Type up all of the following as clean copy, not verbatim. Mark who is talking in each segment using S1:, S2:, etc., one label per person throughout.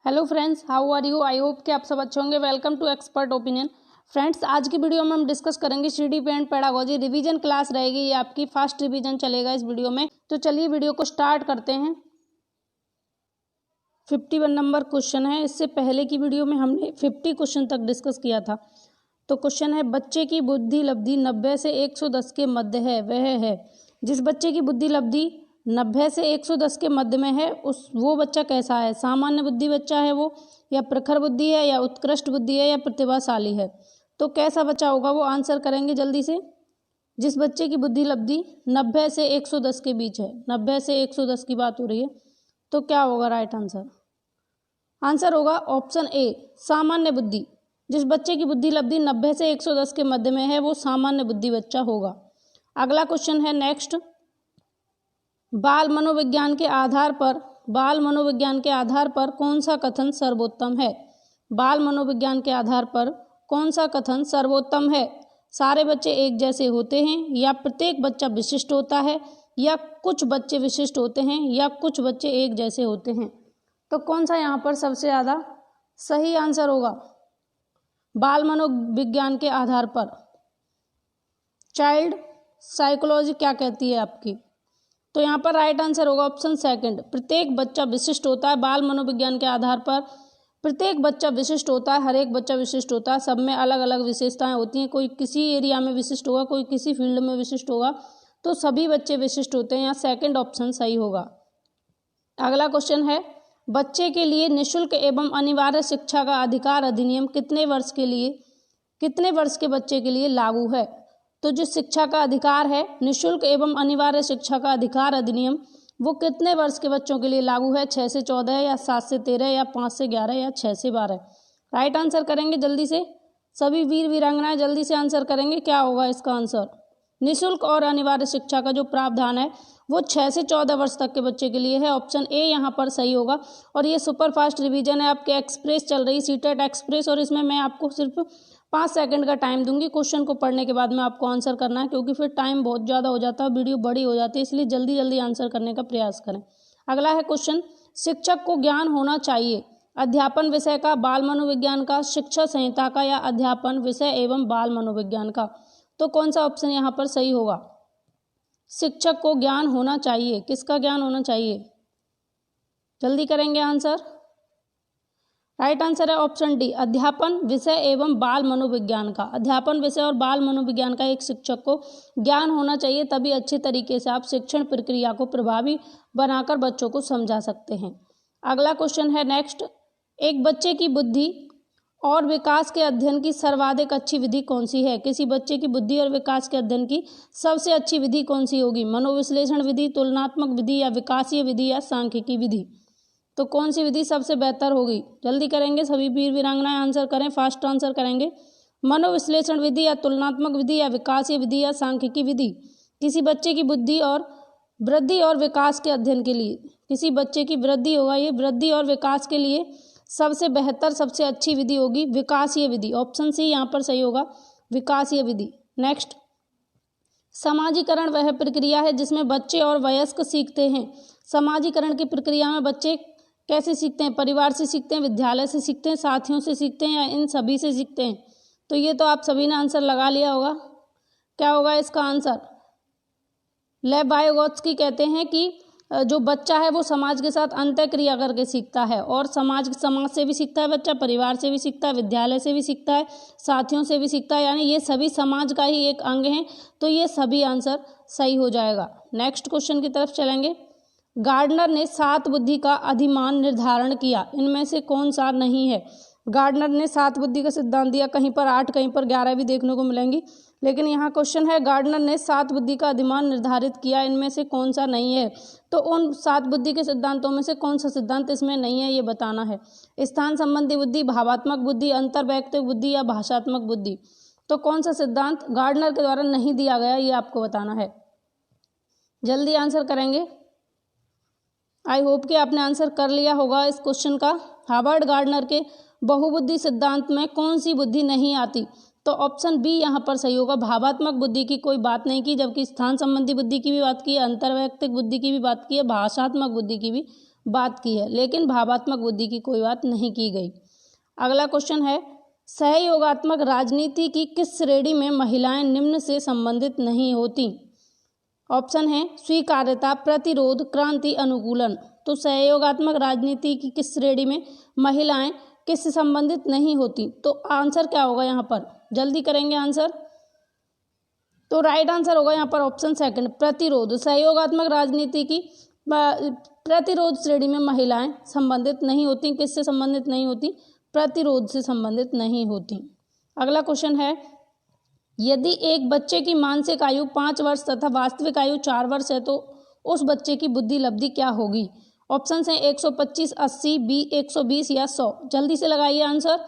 S1: Hello friends, how are you. I hope कि आप सब अच्छे होंगे। Welcome to expert opinion. Friends, आज की वीडियो में हम डिस्कस करेंगे CDP and pedagogy revision class रहेगी। ये आपकी फर्स्ट रिवीजन चलेगा इस वीडियो में। तो चलिए वीडियो को स्टार्ट करते हैं। 51 नंबर क्वेश्चन है। इससे पहले की वीडियो में हमने 50 क्वेश्चन तक डिस्कस किया था। तो क्वेश्चन है, बच्चे की बुद्धि लब्धि 90 से 110 के मध्य है, वह है। जिस बच्चे की बुद्धि लब्धि 90 से 110 के मध्य में है वो बच्चा कैसा है। सामान्य बुद्धि बच्चा है वो, या प्रखर बुद्धि है, या उत्कृष्ट बुद्धि है, या प्रतिभाशाली है। तो कैसा बच्चा होगा वो आंसर करेंगे जल्दी से। जिस बच्चे की बुद्धि लब्धि 90 से 110 के बीच है, 90 से 110 की बात हो रही है, तो क्या होगा राइट आंसर। आंसर होगा ऑप्शन ए, सामान्य बुद्धि। जिस बच्चे की बुद्धि लब्धि 90 से 110 के मध्य में है वो सामान्य बुद्धि बच्चा होगा। अगला क्वेश्चन है नेक्स्ट, बाल मनोविज्ञान के आधार पर कौन सा कथन सर्वोत्तम है। बाल मनोविज्ञान के आधार पर कौन सा कथन सर्वोत्तम है। सारे बच्चे एक जैसे होते हैं, या प्रत्येक बच्चा विशिष्ट होता है, या कुछ बच्चे विशिष्ट होते हैं, या कुछ बच्चे एक जैसे होते हैं। तो कौन सा यहाँ पर सबसे ज़्यादा सही आंसर होगा। बाल मनोविज्ञान के आधार पर चाइल्ड साइकोलॉजी क्या कहती है आपकी। तो यहाँ पर राइट आंसर होगा ऑप्शन सेकंड, प्रत्येक बच्चा विशिष्ट होता है। बाल मनोविज्ञान के आधार पर प्रत्येक बच्चा विशिष्ट होता है, हर एक बच्चा विशिष्ट होता है। सब में अलग अलग विशेषताएं होती हैं। कोई किसी एरिया में विशिष्ट होगा, कोई किसी फील्ड में विशिष्ट होगा। तो सभी बच्चे विशिष्ट होते हैं। यहाँ सेकंड ऑप्शन सही होगा। अगला क्वेश्चन है, बच्चे के लिए निःशुल्क एवं अनिवार्य शिक्षा का अधिकार अधिनियम कितने वर्ष के बच्चे के लिए लागू है। तो जो शिक्षा का अधिकार है, निःशुल्क एवं अनिवार्य शिक्षा का अधिकार अधिनियम, वो कितने वर्ष के बच्चों के लिए लागू है। 6 से 14, या 7 से 13, या 5 से 11, या 6 से 12। राइट आंसर करेंगे जल्दी से। सभी वीर वीरांगनाएं जल्दी से आंसर करेंगे, क्या होगा इसका आंसर। निःशुल्क और अनिवार्य शिक्षा का जो प्रावधान है वो 6 से 14 वर्ष तक के बच्चे के लिए है। ऑप्शन ए यहाँ पर सही होगा। और ये सुपर फास्ट रिवीजन है, आपके एक्सप्रेस चल रही, सीटेट एक्सप्रेस। और इसमें मैं आपको सिर्फ 5 सेकंड का टाइम दूंगी। क्वेश्चन को पढ़ने के बाद में आपको आंसर करना है, क्योंकि फिर टाइम बहुत ज़्यादा हो जाता है, वीडियो बड़ी हो जाती है, इसलिए जल्दी जल्दी आंसर करने का प्रयास करें। अगला है क्वेश्चन, शिक्षक को ज्ञान होना चाहिए अध्यापन विषय का, बाल मनोविज्ञान का, शिक्षा संहिता का, या अध्यापन विषय एवं बाल मनोविज्ञान का। तो कौन सा ऑप्शन यहाँ पर सही होगा। शिक्षक को ज्ञान होना चाहिए, किसका ज्ञान होना चाहिए, जल्दी करेंगे आंसर। राइट आंसर है ऑप्शन डी, अध्यापन विषय एवं बाल मनोविज्ञान का। अध्यापन विषय और बाल मनोविज्ञान का एक शिक्षक को ज्ञान होना चाहिए, तभी अच्छे तरीके से आप शिक्षण प्रक्रिया को प्रभावी बनाकर बच्चों को समझा सकते हैं। अगला क्वेश्चन है नेक्स्ट, एक बच्चे की बुद्धि और विकास के अध्ययन की सर्वाधिक अच्छी विधि कौन सी है। किसी बच्चे की बुद्धि और विकास के अध्ययन की सबसे अच्छी विधि कौन सी होगी। मनोविश्लेषण विधि, तुलनात्मक विधि, या विकासीय विधि, या सांख्यिकी विधि। तो कौन सी विधि सबसे बेहतर होगी, जल्दी करेंगे सभी वीर वीरांगनाएं आंसर करें, फास्ट आंसर करेंगे। मनोविश्लेषण विधि, या तुलनात्मक विधि, या विकासीय विधि, या सांख्यिकी विधि। किसी बच्चे की बुद्धि और वृद्धि और विकास के अध्ययन के लिए, किसी बच्चे की वृद्धि होगा, ये वृद्धि और विकास के लिए सबसे बेहतर सबसे अच्छी विधि होगी विकासीय विधि। ऑप्शन सी यहाँ पर सही होगा, विकासीय विधि। नेक्स्ट, समाजीकरण वह प्रक्रिया है जिसमें बच्चे और वयस्क सीखते हैं। समाजीकरण की प्रक्रिया में बच्चे कैसे सीखते हैं, परिवार से सीखते हैं, विद्यालय से सीखते हैं, साथियों से सीखते हैं, या इन सभी से सीखते हैं। तो ये तो आप सभी ने आंसर लगा लिया होगा, क्या होगा इसका आंसर। लेव वाइगोत्स्की कहते हैं कि जो बच्चा है वो समाज के साथ अंतःक्रिया करके सीखता है, और समाज से भी सीखता है बच्चा, परिवार से भी सीखता है, विद्यालय से भी सीखता है, साथियों से भी सीखता है, यानी ये सभी समाज का ही एक अंग है। तो ये सभी आंसर सही हो जाएगा। नेक्स्ट क्वेश्चन की तरफ चलेंगे। गार्डनर ने 7 बुद्धि का अधिमान निर्धारण किया, इनमें से कौन सा नहीं है। गार्डनर ने 7 बुद्धि का सिद्धांत दिया, कहीं पर 8, कहीं पर 11 भी देखने को मिलेंगी, लेकिन यहाँ क्वेश्चन है गार्डनर ने 7 बुद्धि का अधिमान निर्धारित किया, इनमें से कौन सा नहीं है। तो उन 7 बुद्धि के सिद्धांतों में से कौन सा सिद्धांत इसमें नहीं है, ये बताना है। स्थान संबंधी बुद्धि, भावात्मक बुद्धि, अंतर्वैयक्तिक बुद्धि, या भाषात्मक बुद्धि। तो कौन सा सिद्धांत गार्डनर के द्वारा नहीं दिया गया, ये आपको बताना है। जल्दी आंसर करेंगे। आई होप कि आपने आंसर कर लिया होगा इस क्वेश्चन का। हार्वर्ड गार्डनर के बहुबुद्धि सिद्धांत में कौन सी बुद्धि नहीं आती। तो ऑप्शन बी यहाँ पर सही होगा, भावात्मक बुद्धि की कोई बात नहीं की, जबकि स्थान संबंधी बुद्धि की भी बात की है, अंतर्वैयक्तिक बुद्धि की भी बात की है, भाषात्मक बुद्धि की भी बात की है, लेकिन भावात्मक बुद्धि की कोई बात नहीं की गई। अगला क्वेश्चन है, सहयोगात्मक राजनीति की किस श्रेणी में महिलाएं निम्न से संबंधित नहीं होती? ऑप्शन है स्वीकार्यता, प्रतिरोध, क्रांति, अनुकूलन। तो सहयोगात्मक राजनीति की किस श्रेणी में महिलाएं किससे संबंधित नहीं होती? तो आंसर क्या होगा यहाँ पर, जल्दी करेंगे आंसर। तो राइट आंसर होगा यहाँ पर ऑप्शन सेकंड, प्रतिरोध। सहयोगात्मक राजनीति की प्रतिरोध श्रेणी में महिलाएं संबंधित नहीं होती। किससे संबंधित नहीं होती? प्रतिरोध से संबंधित नहीं होती। अगला क्वेश्चन है, यदि एक बच्चे की मानसिक आयु 5 वर्ष तथा वास्तविक आयु 4 वर्ष है तो उस बच्चे की बुद्धि लब्धि क्या होगी? ऑप्शन हैं 125, 80, 120 या 100। जल्दी से लगाइए आंसर।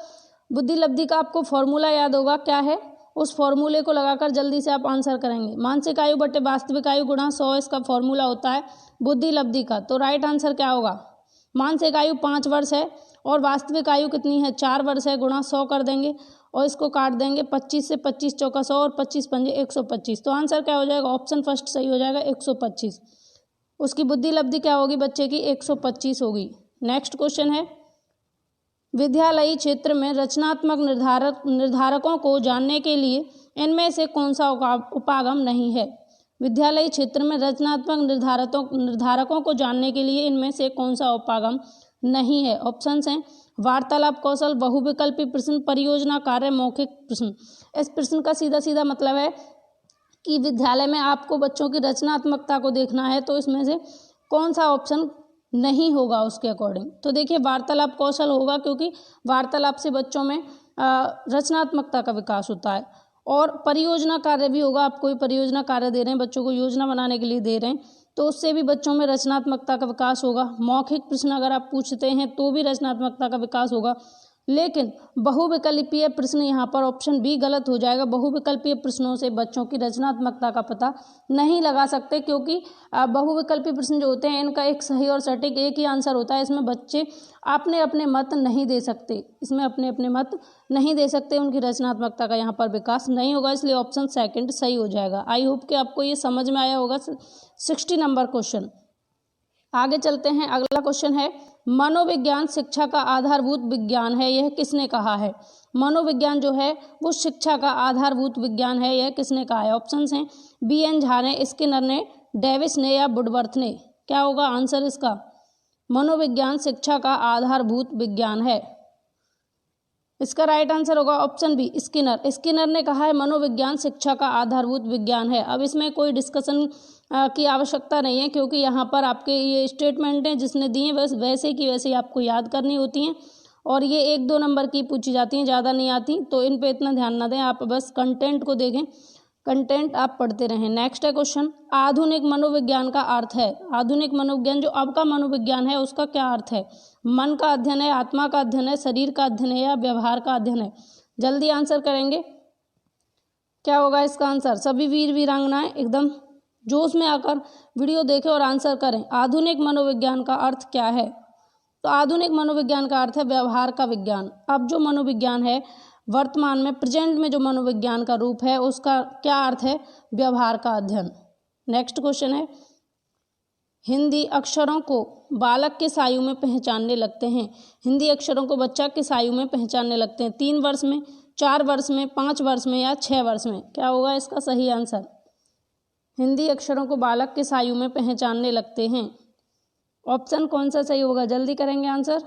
S1: बुद्धि लब्धि का आपको फॉर्मूला याद होगा, क्या है? उस फॉर्मूले को लगाकर जल्दी से आप आंसर करेंगे। मानसिक आयु बटे वास्तविक आयु गुणा 100 इसका फॉर्मूला होता है बुद्धि लब्धि का। तो राइट आंसर क्या होगा? मानसिक आयु 5 वर्ष है और वास्तविक आयु कितनी है? 4 वर्ष है, गुणा 100 कर देंगे और इसको काट देंगे 25 से, 25 चौका 100 और 25 पंजे 125। तो आंसर क्या हो जाएगा? ऑप्शन फर्स्ट सही हो जाएगा, 125। उसकी बुद्धि लब्धि क्या होगी बच्चे की? 125 होगी। नेक्स्ट क्वेश्चन है, विद्यालयी क्षेत्र में रचनात्मक निर्धारकों को जानने के लिए इनमें से कौन सा उपागम नहीं है? विद्यालयी क्षेत्र में रचनात्मक निर्धारकों को जानने के लिए इनमें से कौन सा उपागम नहीं है? ऑप्शंस हैं वार्तालाप कौशल, बहुविकल्पी प्रश्न, परियोजना कार्य, मौखिक प्रश्न। इस प्रश्न का सीधा सीधा मतलब है कि विद्यालय में आपको बच्चों की रचनात्मकता को देखना है, तो इसमें से कौन सा ऑप्शन नहीं होगा उसके अकॉर्डिंग? तो देखिए वार्तालाप कौशल होगा, क्योंकि वार्तालाप से बच्चों में रचनात्मकता का विकास होता है। और परियोजना कार्य भी होगा, आप कोई परियोजना कार्य दे रहे हैं, बच्चों को योजना बनाने के लिए दे रहे हैं, तो उससे भी बच्चों में रचनात्मकता का विकास होगा। मौखिक प्रश्न अगर आप पूछते हैं तो भी रचनात्मकता का विकास होगा। लेकिन बहुविकल्पीय प्रश्न यहाँ पर ऑप्शन बी गलत हो जाएगा। बहुविकल्पीय प्रश्नों से बच्चों की रचनात्मकता का पता नहीं लगा सकते, क्योंकि बहुविकल्पीय प्रश्न जो होते हैं इनका एक सही और सटीक एक ही आंसर होता है। इसमें बच्चे अपने अपने मत नहीं दे सकते, उनकी रचनात्मकता का यहाँ पर विकास नहीं होगा, इसलिए ऑप्शन सेकंड सही हो जाएगा। आई होप कि आपको ये समझ में आया होगा। 60 नंबर क्वेश्चन। आगे चलते हैं। अगला क्वेश्चन है, मनोविज्ञान शिक्षा का आधारभूत विज्ञान है, यह किसने कहा है? मनोविज्ञान जो है वो शिक्षा का आधारभूत विज्ञान है, यह किसने कहा है? ऑप्शंस हैं BN झा ने, स्किनर ने, डेविस ने या वुडवर्थ ने। क्या होगा आंसर इसका? मनोविज्ञान शिक्षा का आधारभूत विज्ञान है। इसका राइट आंसर होगा ऑप्शन बी, स्किनर ने कहा है मनोविज्ञान शिक्षा का आधारभूत विज्ञान है। अब इसमें कोई डिस्कशन की आवश्यकता नहीं है, क्योंकि यहाँ पर आपके ये स्टेटमेंट हैं जिसने दिए बस वैसे की वैसे ही आपको याद करनी होती हैं, और ये 1-2 नंबर की पूछी जाती हैं, ज़्यादा नहीं आती, तो इन पे इतना ध्यान ना दें, आप बस कंटेंट को देखें, कंटेंट आप पढ़ते रहें। नेक्स्ट है क्वेश्चन, आधुनिक मनोविज्ञान का अर्थ है। आधुनिक मनोविज्ञान जो अब का मनोविज्ञान है उसका क्या अर्थ है? मन का अध्ययन है, आत्मा का अध्ययन है, शरीर का अध्ययन है या व्यवहार का अध्ययन है? जल्दी आंसर करेंगे। क्या होगा इसका आंसर? सभी वीर वीरांगनाएं एकदम जोश में आकर वीडियो देखें और आंसर करें। आधुनिक मनोविज्ञान का अर्थ क्या है? तो आधुनिक मनोविज्ञान का अर्थ है व्यवहार का विज्ञान। अब जो मनोविज्ञान है वर्तमान में, प्रेजेंट में जो मनोविज्ञान का रूप है उसका क्या अर्थ है? व्यवहार का अध्ययन। नेक्स्ट क्वेश्चन है, हिंदी अक्षरों को बालक किस आयु में पहचानने लगते हैं? हिंदी अक्षरों को बच्चा किस आयु में पहचानने लगते हैं? 3 वर्ष में, 4 वर्ष में, 5 वर्ष में या 6 वर्ष में? क्या होगा इसका सही आंसर? हिंदी अक्षरों को बालक किस आयु में पहचानने लगते हैं? ऑप्शन कौन सा सही होगा? जल्दी करेंगे आंसर।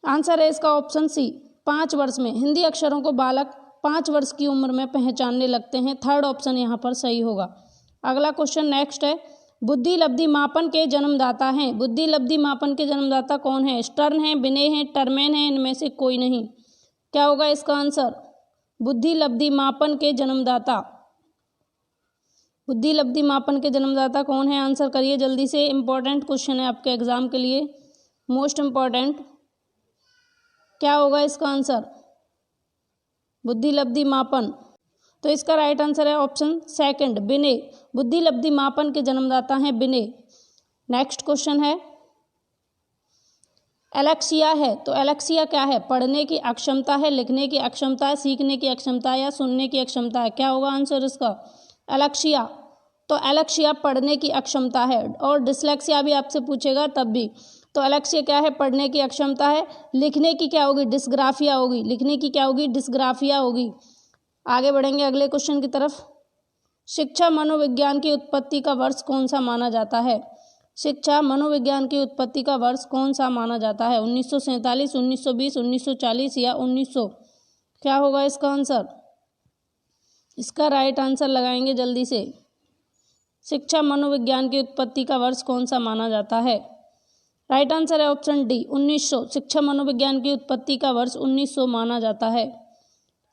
S1: आंसर है इसका ऑप्शन सी, 5 वर्ष में। हिंदी अक्षरों को बालक 5 वर्ष की उम्र में पहचानने लगते हैं। थर्ड ऑप्शन यहाँ पर सही होगा। अगला क्वेश्चन नेक्स्ट है, बुद्धि लब्धि मापन के जन्मदाता हैं। बुद्धि लब्धि मापन के जन्मदाता कौन है? स्टर्न है, बिने है, टर्मेन है, इनमें से कोई नहीं। क्या होगा इसका आंसर? बुद्धि लब्धि मापन के जन्मदाता, बुद्धि लब्धि मापन के जन्मदाता कौन है? आंसर करिए जल्दी से, इंपॉर्टेंट क्वेश्चन है आपके एग्जाम के लिए, मोस्ट इंपॉर्टेंट। क्या होगा इसका आंसर? बुद्धि लब्धि मापन। तो इसका राइट आंसर है ऑप्शन सेकंड, बिने। बुद्धि लब्धि मापन के जन्मदाता हैं बिने। नेक्स्ट क्वेश्चन है, एलेक्सिया है, तो एलेक्सिया क्या है? पढ़ने की अक्षमता है, लिखने की अक्षमता है, सीखने की अक्षमता है या सुनने की अक्षमता है? क्या होगा आंसर इसका? एलेक्सिया तो एलेक्सिया पढ़ने की अक्षमता है, और डिसलेक्सिया भी आपसे पूछेगा तब भी। तो एलेक्सिया क्या है? पढ़ने की अक्षमता है। लिखने की क्या होगी? डिस्ग्राफिया होगी। लिखने की क्या होगी? डिस्ग्राफिया होगी। आगे बढ़ेंगे अगले क्वेश्चन की तरफ। शिक्षा मनोविज्ञान की उत्पत्ति का वर्ष कौन सा माना जाता है? शिक्षा मनोविज्ञान की उत्पत्ति का वर्ष कौन सा माना जाता है? 1947, 1920, 1940 या 1900? क्या होगा इसका आंसर? इसका राइट आंसर लगाएंगे जल्दी से। शिक्षा मनोविज्ञान की उत्पत्ति का वर्ष कौन सा माना जाता है? राइट आंसर है ऑप्शन डी, 1900। शिक्षा मनोविज्ञान की उत्पत्ति का वर्ष 1900 माना जाता है।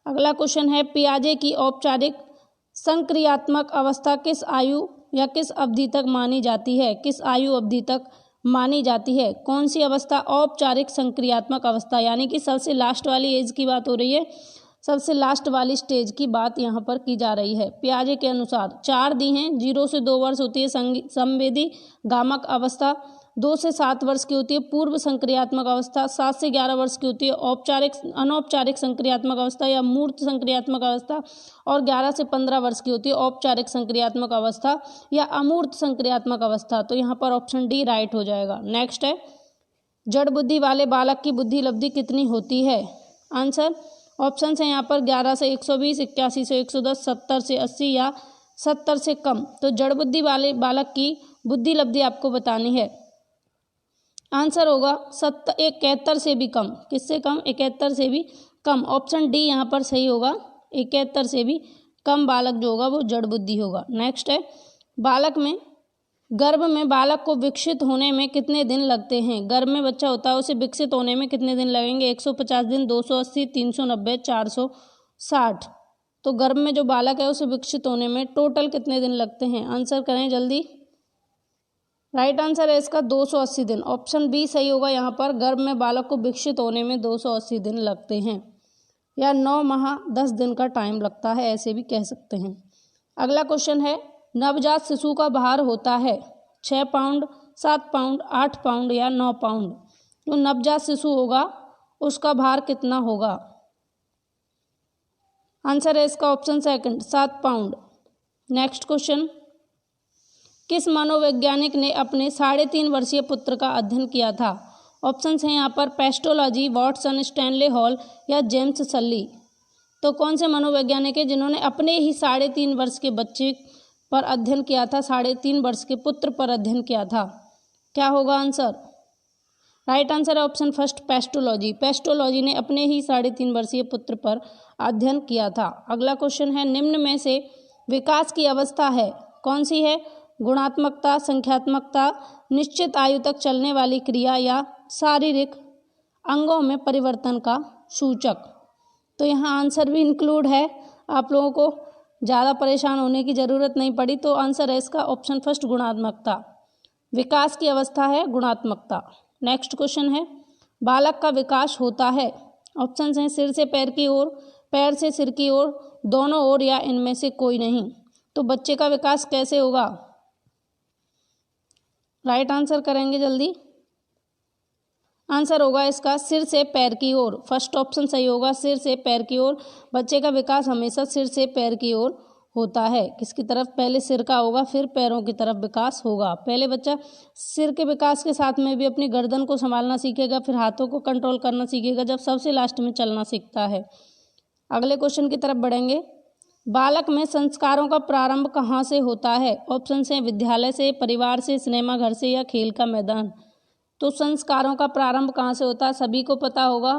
S1: अगला क्वेश्चन है, पियाजे की औपचारिक संक्रियात्मक अवस्था किस आयु या किस अवधि तक मानी जाती है? किस आयु अवधि तक मानी जाती है? कौन सी अवस्था? औपचारिक संक्रियात्मक अवस्था, यानी कि सबसे लास्ट वाली एज की बात हो रही है, सबसे लास्ट वाली स्टेज की बात यहाँ पर की जा रही है। पियाजे के अनुसार 4 दी हैं। 0 से 2 वर्ष होती है संवेदी गामक अवस्था, 2 से 7 वर्ष की होती है पूर्व संक्रियात्मक अवस्था, 7 से 11 वर्ष की होती है औपचारिक अनौपचारिक संक्रियात्मक अवस्था या मूर्त संक्रियात्मक अवस्था, और 11 से 15 वर्ष की होती है औपचारिक संक्रियात्मक अवस्था या अमूर्त संक्रियात्मक अवस्था। तो यहाँ पर ऑप्शन डी राइट हो जाएगा। नेक्स्ट है, जड़ बुद्धि वाले बालक की बुद्धि लब्धि कितनी होती है? आंसर ऑप्शन है यहाँ पर 11 से 120, 81 से 110, 70 से 80 या 70 से कम। तो जड़ बुद्धि वाले बालक की बुद्धि लब्धि आपको बतानी है। आंसर होगा 71 से भी कम। किससे कम? 71 से भी कम। ऑप्शन डी यहाँ पर सही होगा, 71 से भी कम बालक जो होगा वो जड़ बुद्धि होगा। नेक्स्ट है, बालक में गर्भ में बालक को विकसित होने में कितने दिन लगते हैं? गर्भ में बच्चा होता है, उसे विकसित होने में कितने दिन लगेंगे? 150 दिन, 280, 390, 460। तो गर्भ में जो बालक है उसे विकसित होने में टोटल कितने दिन लगते हैं? आंसर करें जल्दी। राइट आंसर है इसका 280 दिन। ऑप्शन बी सही होगा यहाँ पर, गर्भ में बालक को विकसित होने में 280 दिन लगते हैं, या 9 माह 10 दिन का टाइम लगता है, ऐसे भी कह सकते हैं। अगला क्वेश्चन है, नवजात शिशु का भार होता है 6 पाउंड, 7 पाउंड, 8 पाउंड या 9 पाउंड। जो नवजात शिशु होगा उसका भार कितना होगा? आंसर है इसका option second, 7 pound. Next question, किस मनोवैज्ञानिक ने अपने 3.5 वर्षीय पुत्र का अध्ययन किया था? ऑप्शन हैं यहाँ पर पेस्टोलॉजी, वॉटसन, स्टैनले हॉल या जेम्स सल्ली। तो कौन से मनोवैज्ञानिक है जिन्होंने अपने ही 3.5 वर्ष के बच्चे पर अध्ययन किया था, 3.5 वर्ष के पुत्र पर अध्ययन किया था? क्या होगा आंसर? राइट आंसर है ऑप्शन फर्स्ट, पेस्टोलॉजी। पेस्टोलॉजी ने अपने ही 3.5 वर्षीय पुत्र पर अध्ययन किया था। अगला क्वेश्चन है, निम्न में से विकास की अवस्था है कौन सी है? गुणात्मकता, संख्यात्मकता, निश्चित आयु तक चलने वाली क्रिया या शारीरिक अंगों में परिवर्तन का सूचक। तो यहाँ आंसर भी इंक्लूड है, आप लोगों को ज़्यादा परेशान होने की ज़रूरत नहीं पड़ी। तो आंसर है इसका ऑप्शन फर्स्ट, गुणात्मकता। विकास की अवस्था है गुणात्मकता। नेक्स्ट क्वेश्चन है, बालक का विकास होता है? ऑप्शन हैं सिर से पैर की ओर, पैर से सिर की ओर, दोनों ओर या इनमें से कोई नहीं। तो बच्चे का विकास कैसे होगा? राइट आंसर करेंगे जल्दी। आंसर होगा इसका सिर से पैर की ओर। फर्स्ट ऑप्शन सही होगा, सिर से पैर की ओर। बच्चे का विकास हमेशा सिर से पैर की ओर होता है। किसकी तरफ? पहले सिर का होगा, फिर पैरों की तरफ विकास होगा। पहले बच्चा सिर के विकास के साथ में भी अपनी गर्दन को संभालना सीखेगा, फिर हाथों को कंट्रोल करना सीखेगा, जब सबसे लास्ट में चलना सीखता है। अगले क्वेश्चन की तरफ बढ़ेंगे, बालक में संस्कारों का प्रारंभ कहाँ से होता है? ऑप्शन हैं विद्यालय से, परिवार से, सिनेमा घर से या खेल का मैदान। तो संस्कारों का प्रारंभ कहाँ से होता है? सभी को पता होगा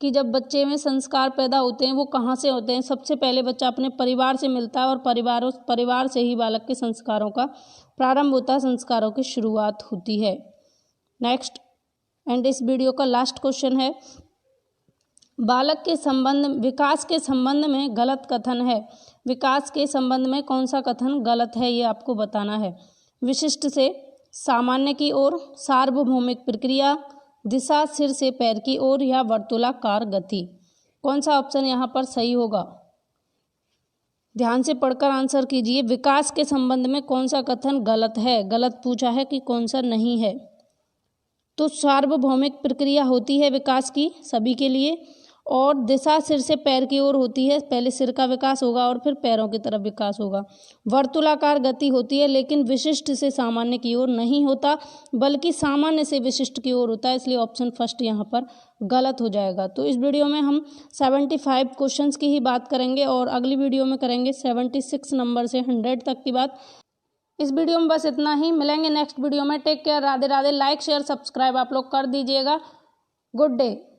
S1: कि जब बच्चे में संस्कार पैदा होते हैं वो कहाँ से होते हैं? सबसे पहले बच्चा अपने परिवार से मिलता है और परिवार से ही बालक के संस्कारों का प्रारंभ होता है, संस्कारों की शुरुआत होती है। नेक्स्ट एंड इस वीडियो का लास्ट क्वेश्चन है, बालक के विकास के संबंध में गलत कथन है। विकास के संबंध में कौन सा कथन गलत है ये आपको बताना है। विशिष्ट से सामान्य की ओर, सार्वभौमिक प्रक्रिया, दिशा सिर से पैर की ओर या वर्तुलाकार गति। कौन सा ऑप्शन यहाँ पर सही होगा? ध्यान से पढ़कर आंसर कीजिए। विकास के संबंध में कौन सा कथन गलत है? गलत पूछा है कि कौन सा नहीं है? तो सार्वभौमिक प्रक्रिया होती है विकास की सभी के लिए, और दिशा सिर से पैर की ओर होती है, पहले सिर का विकास होगा और फिर पैरों की तरफ विकास होगा। वर्तुलाकार गति होती है लेकिन विशिष्ट से सामान्य की ओर नहीं होता, बल्कि सामान्य से विशिष्ट की ओर होता है, इसलिए ऑप्शन फर्स्ट यहाँ पर गलत हो जाएगा। तो इस वीडियो में हम 75 क्वेश्चंस की ही बात करेंगे और अगली वीडियो में करेंगे 76 नंबर से 100 तक की बात। इस वीडियो में बस इतना ही, मिलेंगे नेक्स्ट वीडियो में। Take care, Radhe Radhe. Like share subscribe आप लोग कर दीजिएगा। Good day.